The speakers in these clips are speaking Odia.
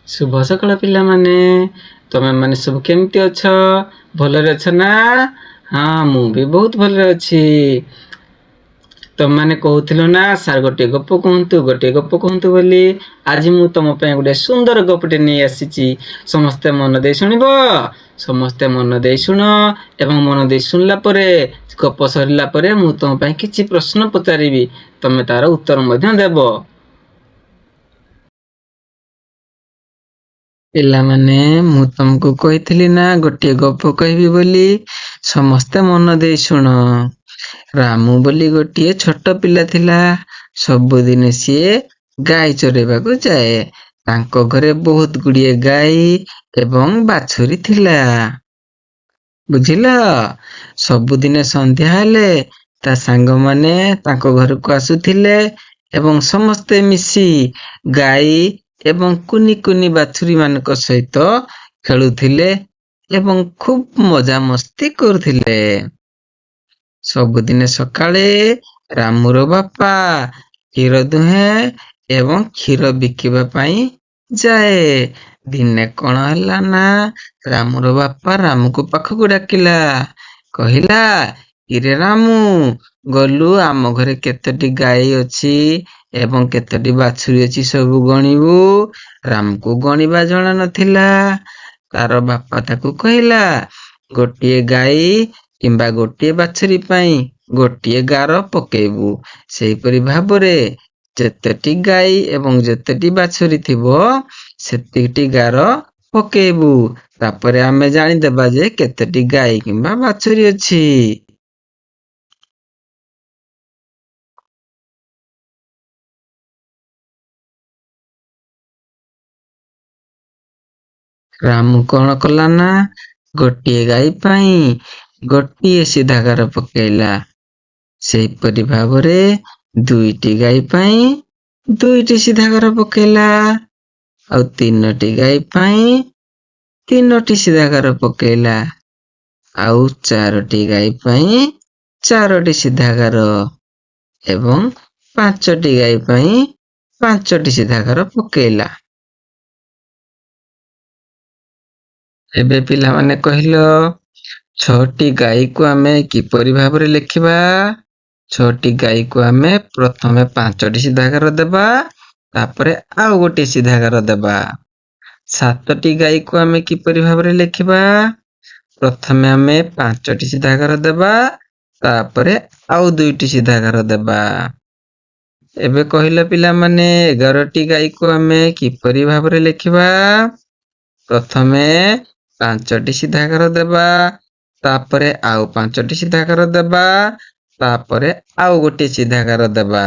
ଶୁଭ ସକାଳ ପିଲାମାନେ। ତମେମାନେ ସବୁ କେମିତି ଅଛ? ଭଲରେ ଅଛ ନା? ହଁ, ମୁଁ ବି ବହୁତ ଭଲରେ ଅଛି। ତମମାନେ କହୁଥିଲ ନା ସାର୍ ଗୋଟିଏ ଗପ କୁହନ୍ତୁ ବୋଲି। ଆଜି ମୁଁ ତମ ପାଇଁ ଗୋଟେ ସୁନ୍ଦର ଗପଟେ ନେଇ ଆସିଛି। ସମସ୍ତେ ମନ ଦେଇ ଶୁଣିବ। ସମସ୍ତେ ମନ ଦେଇ ଶୁଣ ଏବଂ ମନ ଦେଇ ଶୁଣିଲା ପରେ ଗପ ସରିଲା ପରେ ମୁଁ ତମ ପାଇଁ କିଛି ପ୍ରଶ୍ନ ପଚାରିବି। ତମେ ତାର ଉତ୍ତର ମଧ୍ୟ ଦେବ। ପିଲାମାନେ, ମୁଁ ତମକୁ କହିଥିଲି ନା ଗୋଟିଏ ଗପ କହିବି ବୋଲି। ସମସ୍ତେ ମନ ଦେଇ ଶୁଣ। ରାମୁ ବୋଲି ଗୋଟିଏ ଛୋଟ ପିଲା ଥିଲା। ସବୁଦିନେ ସିଏ ଗାଈ ଚରେଇବାକୁ ଯାଏ। ତାଙ୍କ ଘରେ ବହୁତ ଗୁଡିଏ ଗାଈ ଏବଂ ବାଛୁରୀ ଥିଲା। ବୁଝିଲ? ସବୁଦିନେ ସନ୍ଧ୍ୟା ହେଲେ ତା ସାଙ୍ଗମାନେ ତାଙ୍କ ଘରକୁ ଆସୁଥିଲେ ଏବଂ ସମସ୍ତେ ମିଶି ଗାଈ ଏବଂ କୁନି କୁନି ବାଛୁରୀ ମାନଙ୍କ ସହିତ ଖେଳୁଥିଲେ ଏବଂ ଖୁବ ମଜାମସ୍ତି କରୁଥିଲେ। ସବୁଦିନେ ସକାଳେ ରାମୁର ବାପା କ୍ଷୀର ଦୁହେଁ ଏବଂ କ୍ଷୀର ବିକିବା ପାଇଁ ଯାଏ। ଦିନେ କଣ ହେଲା ନା, ରାମୁର ବାପା ରାମୁକୁ ପାଖକୁ ଡାକିଲା। କହିଲା, କିରେ ରାମୁ, ଗଲୁ ଆମ ଘରେ କେତୋଟି ଗାଈ ଅଛି ଏବଂ କେତୋଟି ବାଛୁରୀ ଅଛି ସବୁ ଗଣିବୁ। ରାମକୁ ଗଣିବା ଜଣା ନଥିଲା। ତାର ବାପା ତାକୁ କହିଲା, ଗୋଟିଏ ଗାଈ କିମ୍ବା ଗୋଟିଏ ବାଛୁରୀ ପାଇଁ ଗୋଟିଏ ଗାର ପକେଇବୁ। ସେହିପରି ଭାବରେ ଯେତେଟି ଗାଈ ଏବଂ ଯେତେଟି ବାଛୁରୀ ଥିବ ସେତିକି ଗାର ପକେଇବୁ। ତାପରେ ଆମେ ଜାଣିଦେବା ଯେ କେତୋଟି ଗାଈ କିମ୍ବା ବାଛୁରୀ ଅଛି। ରାମୁ କଣ କଲା ନା, ଗୋଟିଏ ଗାଈ ପାଇଁ ଗୋଟିଏ ସିଧା ଗାର ପକେଇଲା। ସେହିପରି ଭାବରେ ଦୁଇଟି ଗାଈ ପାଇଁ ଦୁଇଟି ସିଧା ଗାର ପକେଇଲା। ଆଉ ତିନୋଟି ଗାଈ ପାଇଁ ତିନୋଟି ସିଧା ଗାର ପକେଇଲା। ଆଉ ଚାରୋଟି ଗାଈ ପାଇଁ ଚାରୋଟି ସିଧା ଗାର ଏବଂ ପାଞ୍ଚଟି ଗାଈ ପାଇଁ ପାଞ୍ଚଟି ସିଧା ଗାର ପକେଇଲା। ଏବେ ପିଲାମାନେ କହିଲ, 6ଟି ଗାଈକୁ ଆମେ କିପରି ଭାବରେ ଲେଖିବା? 6ଟି ଗାଈକୁ ଆମେ ପ୍ରଥମେ 5ଟି ସିଧା ଗାର ଦେବା, ତାପରେ ଆଉ ଗୋଟିଏ ସିଧା ଗାର ଦେବା। 7ଟି ଗାଈକୁ ଆମେ କିପରି ଭାବରେ ଲେଖିବା? ପ୍ରଥମେ ଆମେ 5ଟି ସିଧା ଗାର ଦେବା, ତାପରେ ଆଉ 2ଟି ସିଧା ଗାର ଦେବା। ଏବେ କହିଲ ପିଲାମାନେ, 11ଟି ଗାଈକୁ ଆମେ କିପରି ଭାବରେ ଲେଖିବା? ପ୍ରଥମେ 5ଟି ସିଧା ଗାର ଦେବା, ତାପରେ ଆଉ 5ଟି ସିଧା ଗାର ଦେବା, ତାପରେ ଆଉ ଗୋଟିଏ ସିଧା ଗାର ଦେବା।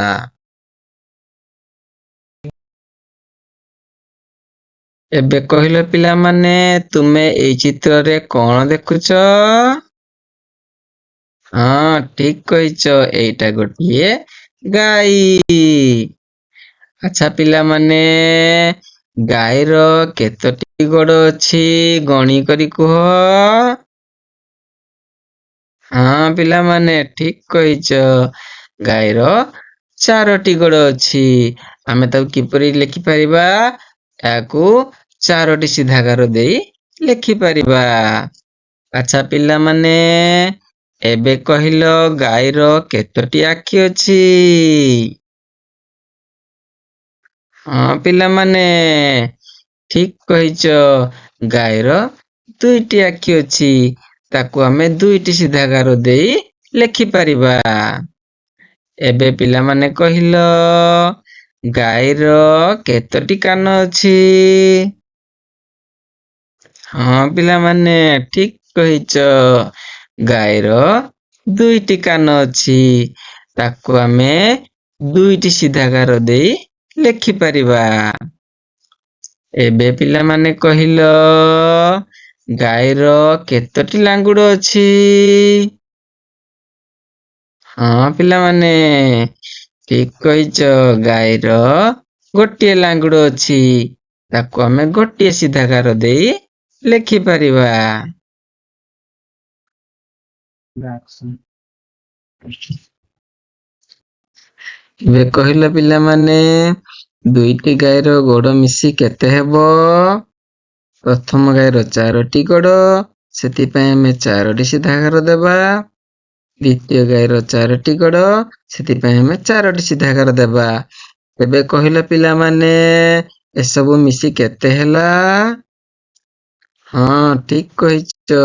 ଏବେ କହିଲ ପିଲାମାନେ, ତୁମେ ଏଇ ଚିତ୍ରରେ କଣ ଦେଖୁଛ? ହଁ, ଠିକ କହିଛ, ଏଇଟା ଗୋଟିଏ ଗାଈ। ଆଚ୍ଛା ପିଲାମାନେ, ଗାଈର କେତୋଟି ଗୋଡ଼ ଅଛି ଗଣି କରି କୁହ? ହଁ ପିଲାମାନେ, ଠିକ କହିଛ, ଗାଈର 4ଟି ଗୋଡ଼ ଅଛି। ଆମେ ତାକୁ କିପରି ଲେଖିପାରିବା? ଏହାକୁ 4ଟି ସିଧା ଗାର ଦେଇ ଲେଖିପାରିବା। ଆଚ୍ଛା ପିଲାମାନେ, ଏବେ କହିଲ, ଗାଈର କେତୋଟି ଆଖି ଅଛି? ହଁ ପିଲାମାନେ, ଠିକ କହିଛ, ଗାଈର 2ଟି ଆଖି ଅଛି। ତାକୁ ଆମେ 2ଟି ସିଧା ଗାର ଦେଇ ଲେଖିପାରିବା। ଏବେ ପିଲାମାନେ କହିଲ, ଗାଈର କେତୋଟି କାନ ଅଛି? ହଁ ପିଲାମାନେ, ଠିକ କହିଛ, ଗାଈର 2ଟି କାନ ଅଛି। ତାକୁ ଆମେ 2ଟି ସିଧା ଗାର ଦେଇ ଲେଖିପାରିବା। ଏବେ ପିଲାମାନେ କହିଲ, ଗାଈର କେତୋଟି ଲାଙ୍ଗୁଡ଼ ଅଛି? ହଁ ପିଲାମାନେ, ଠିକ କହିଛ, ଗାଈର ଗୋଟିଏ ଲାଙ୍ଗୁଡ଼ ଅଛି। ତାକୁ ଆମେ ଗୋଟିଏ ସିଧା ଗାର ଦେଇ ଲେଖିପାରିବା। ଏବେ କହିଲ ପିଲାମାନେ, ଦୁଇଟି ଗାଈର ଗୋଡ଼ ମିଶି କେତେ ହେବ? ପ୍ରଥମ ଗାଈର 4ଟି ଗୋଡ଼, ସେଥିପାଇଁ ଆମେ 4ଟି ସିଧା ଘର ଦେବା। ଦ୍ୱିତୀୟ ଗାଈର 4ଟି ଗୋଡ଼, ସେଥିପାଇଁ ଆମେ 4ଟି ସିଧା ଘର ଦେବା। ଏବେ କହିଲ ପିଲାମାନେ, ଏସବୁ ମିଶି କେତେ ହେଲା? ହଁ, ଠିକ୍ କହିଛ।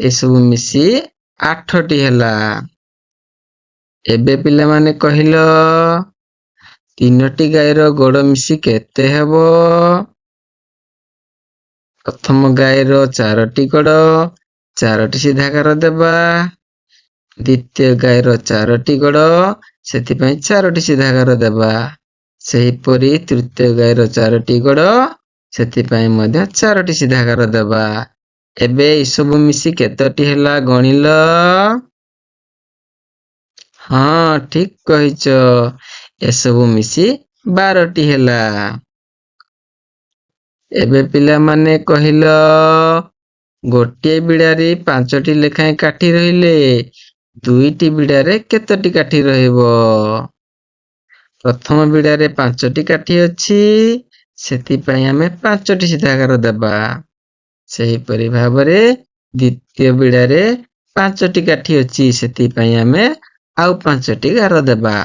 ଏସବୁ ମିଶି 8ଟି ହେଲା। ଏବେ ପିଲାମାନେ କହିଲ, 3ଟି ଗାଈର ଗୋଡ଼ ମିଶି କେତେ ହେବ? ପ୍ରଥମ ଗାଈର 4ଟି ଗୋଡ଼, 4ଟି ସିଧା ଘର ଦେବା। ଦ୍ୱିତୀୟ ଗାଈର 4ଟି ଗୋଡ଼, ସେଥିପାଇଁ 4ଟି ସିଧା ଘର ଦେବା। ସେହିପରି ତୃତୀୟ ଗାଈର 4ଟି ଗୋଡ଼, ସେଥିପାଇଁ ମଧ୍ୟ 4ଟି ସିଧା ଘର ଦେବା। ଏବେ ଏସବୁ ମିଶି କେତୋଟି ହେଲା ଗଣିଲ? ହଁ, ଠିକ୍ କହିଛ। ଏସବୁ ମିଶି 12ଟି ହେଲା। ଏବେ ପିଲାମାନେ କହିଲ, ଗୋଟିଏ ବିଡ଼ାରେ 5ଟି ଲେଖାଏଁ କାଠି ରହିଲେ ଦୁଇଟି ବିଡ଼ାରେ କେତୋଟି କାଠି ରହିବ? ପ୍ରଥମ ବିଡ଼ାରେ 5ଟି କାଠି ଅଛି, ସେଥିପାଇଁ ଆମେ 5ଟି ସିଧା ଘର ଦେବା। ସେହିପରି ଭାବରେ ଦ୍ୱିତୀୟ ବିଡ଼ାରେ 5ଟି କାଠି ଅଛି, ସେଥିପାଇଁ ଆମେ ଆଉ 5ଟି ଗାର ଦେବା।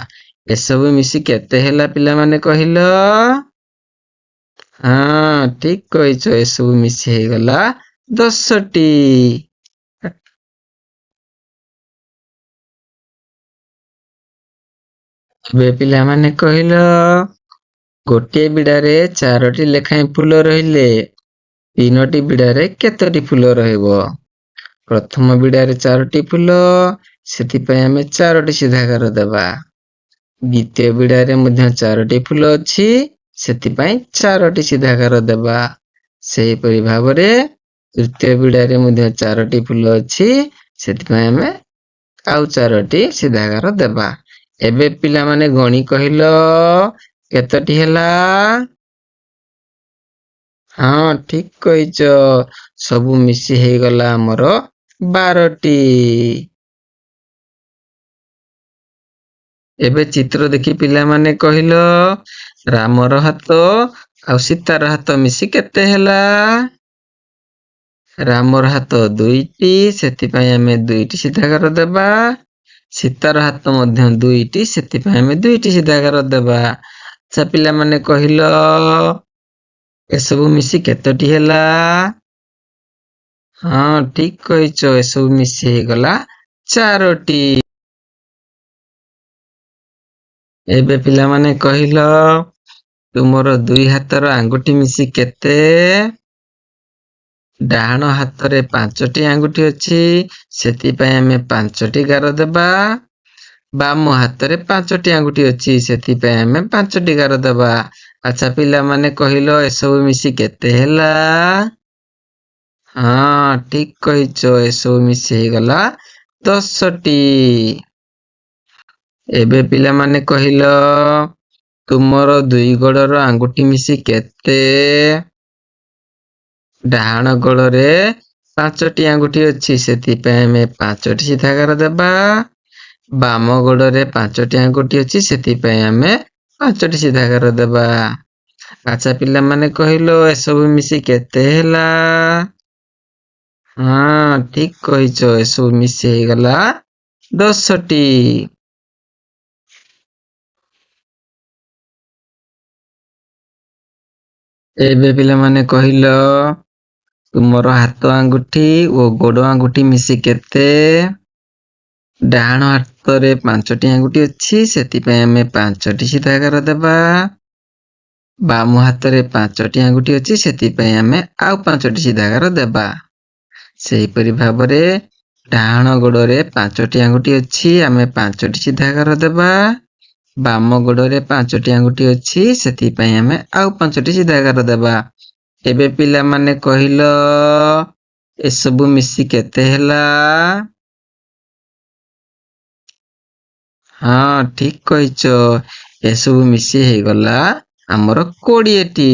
ଏସବୁ ମିଶି କେତେ ହେଲା ପିଲାମାନେ କହିଲ? ହଁ, ଠିକ୍ କହିଛ। ଏସବୁ ମିଶି ହେଇଗଲା 10ଟି। ଏବେ ପିଲାମାନେ କହିଲ, ଗୋଟିଏ ବିଡ଼ାରେ 4ଟି ଲେଖାଏଁ ଫୁଲ ରହିଲେ 3ଟି ବିଡ଼ାରେ କେତୋଟି ଫୁଲ ରହିବ? ପ୍ରଥମ ବିଡ଼ାରେ 4ଟି ଫୁଲ, ସେଥିପାଇଁ ଆମେ 4ଟି ସିଧା ଘର ଦେବା। ଦ୍ୱିତୀୟ ବିଡ଼ାରେ ମଧ୍ୟ 4ଟି ଫୁଲ ଅଛି, ସେଥିପାଇଁ 4ଟି ସିଧା ଘର ଦେବା। ସେହିପରି ଭାବରେ ତୃତୀୟ ବିଡ଼ାରେ ମଧ୍ୟ 4ଟି ଫୁଲ ଅଛି, ସେଥିପାଇଁ ଆମେ ଆଉ 4ଟି ସିଧା ଘର ଦେବା। ଏବେ ପିଲାମାନେ ଗଣି କହିଲ, କେତୋଟି ହେଲା? ହଁ, ଠିକ୍ କହିଛ। ସବୁ ମିଶି ହେଇଗଲା ଆମର 12ଟି। ଏବେ ଚିତ୍ର ଦେଖି ପିଲାମାନେ କହିଲ, ରାମର ହାତ ଆଉ ସୀତାର ହାତ ମିଶି କେତେ ହେଲା? ରାମର ହାତ 2ଟି, ସେଥିପାଇଁ ଆମେ 2ଟି ସିଧା ଘର ଦେବା। ସୀତାର ହାତ ମଧ୍ୟ 2ଟି, ସେଥିପାଇଁ ଆମେ 2ଟି ସିଧା ଘର ଦେବା। ଆଚ୍ଛା ପିଲାମାନେ କହିଲ, ଏସବୁ ମିଶି କେତୋଟି ହେଲା? ହଁ, ଠିକ୍ କହିଛ। ଏସବୁ ମିଶି ହେଇଗଲା 4ଟି। ଏବେ ପିଲାମାନେ କହିଲ, ତୁମର 2 ହାତର ଆଙ୍ଗୁଠି ମିଶି କେତେ? ଡାହାଣ ହାତରେ 5ଟି ଆଙ୍ଗୁଠି ଅଛି, ସେଥିପାଇଁ ଆମେ 5ଟି ଗାର ଦେବା। ବାମ ହାତରେ 5ଟି ଆଙ୍ଗୁଠି ଅଛି, ସେଥିପାଇଁ ଆମେ 5ଟି ଗାର ଦେବା। ଆଚ୍ଛା ପିଲାମାନେ କହିଲ, ଏସବୁ ମିଶି କେତେ ହେଲା? ହଁ, ଠିକ୍ କହିଛ। ଏସବୁ ମିଶି ହେଇଗଲା 10ଟି। ଏବେ ପିଲାମାନେ କହିଲ, ତୁମର 2 ଗୋଡ଼ର ଆଙ୍ଗୁଠି ମିଶି କେତେ? ଡାହାଣ ଗୋଡ଼ରେ 5ଟି ଆଙ୍ଗୁଠି ଅଛି, ସେଥିପାଇଁ ଆମେ 5ଟି ସିଧା ଘର ଦେବା। ବାମ ଗୋଡ଼ରେ 5ଟି ଆଙ୍ଗୁଠି ଅଛି, ସେଥିପାଇଁ ଆମେ 5ଟି ସିଧା ଘର ଦେବା। ଆଚ୍ଛା ପିଲାମାନେ କହିଲ, ଏସବୁ ମିଶି କେତେ ହେଲା? ହଁ, ଠିକ୍ କହିଛ। ଏସବୁ ମିଶି ହେଇଗଲା 10ଟି। ଏବେ ପିଲାମାନେ କହିଲ, ତୁମର ହାତ ଆଙ୍ଗୁଠି ଓ ଗୋଡ଼ ଆଙ୍ଗୁଠି ମିଶି କେତେ? ଡାହାଣ ହାତରେ 5ଟି ଆଙ୍ଗୁଠି ଅଛି, ସେଥିପାଇଁ ଆମେ 5ଟି ସିଧା ଘର ଦେବା। ବାମ ହାତରେ 5ଟି ଆଙ୍ଗୁଠି ଅଛି, ସେଥିପାଇଁ ଆମେ ଆଉ 5ଟି ସିଧା ଘର ଦେବା। ସେହିପରି ଭାବରେ ଡାହାଣ ଗୋଡ଼ରେ 5ଟି ଆଙ୍ଗୁଠି ଅଛି, ଆମେ 5ଟି ସିଧା ଘର ଦେବା। ବାମ ଗୋଡ଼ରେ 5ଟି ଆଙ୍ଗୁଠି ଅଛି, ସେଥିପାଇଁ ଆମେ ଆଉ 5ଟି ସିଧା ଘର ଦେବା। ଏବେ ପିଲାମାନେ କହିଲ, ଏସବୁ ମିଶି କେତେ ହେଲା? ହଁ, ଠିକ୍ କହିଛ। ଏସବୁ ମିଶି ହେଇଗଲା ଆମର 20ଟି।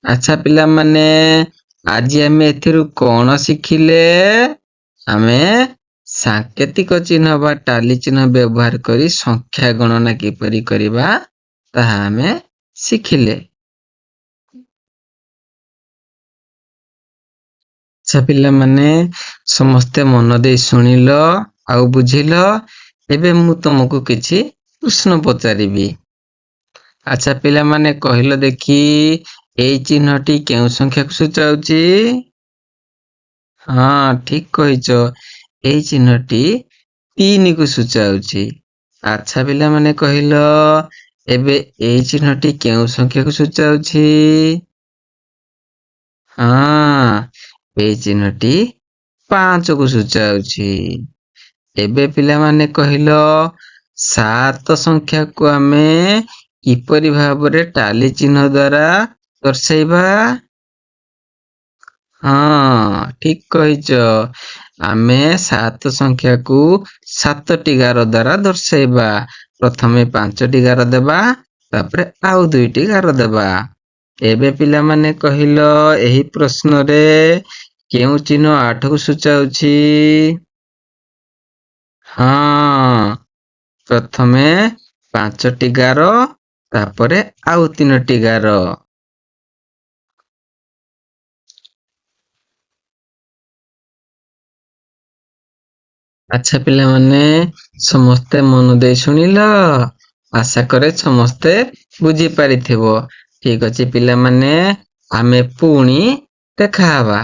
ଆଚ୍ଛା ପିଲାମାନେ, ଆଜି ଆମେ ଏଥିରୁ କଣ ଶିଖିଲେ? ଆମେ ସାଙ୍କେତିକ ଚିହ୍ନ ବା ଟାଲି ଚିହ୍ନ ବ୍ୟବହାର କରି ସଂଖ୍ୟା ଗଣନା କିପରି କରିବା ତାହା ଆମେ ଶିଖିଲେ। ଆଚ୍ଛା ପିଲାମାନେ, ସମସ୍ତେ ମନ ଦେଇ ଶୁଣିଲ ଆଉ ବୁଝିଲ। ଏବେ ମୁଁ ତମକୁ କିଛି ପ୍ରଶ୍ନ ପଚାରିବି। ଆଚ୍ଛା ପିଲାମାନେ, କହିଲ ଦେଖି, ଏଇ ଚିହ୍ନଟି କେଉଁ ସଂଖ୍ୟାକୁ ସୂଚାଉଛି? ହଁ, ଠିକ କହିଛ। ଏଇ ଚିହ୍ନଟି 3କୁ ସୂଚାଉଛି। ଆଚ୍ଛା ପିଲାମାନେ, କହିଲ ଏବେ ଏଇ ଚିହ୍ନଟି କେଉଁ ସଂଖ୍ୟାକୁ ସୂଚାଉଛି? ହଁ, ଏଇ ଚିହ୍ନଟି 5କୁ ସୂଚାଉଛି। ଏବେ ପିଲାମାନେ କହିଲ, 7 ସଂଖ୍ୟାକୁ ଆମେ କିପରି ଭାବରେ ଟାଲି ଚିହ୍ନ ଦ୍ୱାରା ଦର୍ଶାଇବା? ହଁ, ଠିକ କହିଛ। ଆମେ 7 ସଂଖ୍ୟାକୁ 7ଟି ଗାର ଦ୍ୱାରା ଦର୍ଶାଇବା। ପ୍ରଥମେ 5ଟି ଗାର ଦେବା, ତାପରେ ଆଉ 2ଟି ଗାର ଦେବା। ଏବେ ପିଲାମାନେ କହିଲ, ଏହି ପ୍ରଶ୍ନରେ କେଉଁ ଚିହ୍ନ 8କୁ ସୂଚାଉଛି? ହଁ, ପ୍ରଥମେ 5ଟି ଗାର, ତାପରେ ଆଉ 3ଟି ଗାର। ଆଚ୍ଛା ପିଲାମାନେ, ସମସ୍ତେ ମନ ଦେଇ ଶୁଣିଲ? ଆଶା କରେ ସମସ୍ତେ ବୁଝିପାରିଥିବ। ଠିକ ଅଛି ପିଲାମାନେ, ଆମେ ପୁଣି ଦେଖାହବା।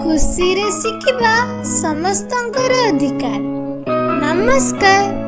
ଖୁସିରେ ଶିଖିବା ସମସ୍ତଙ୍କର ଅଧିକାର। ନମସ୍କାର।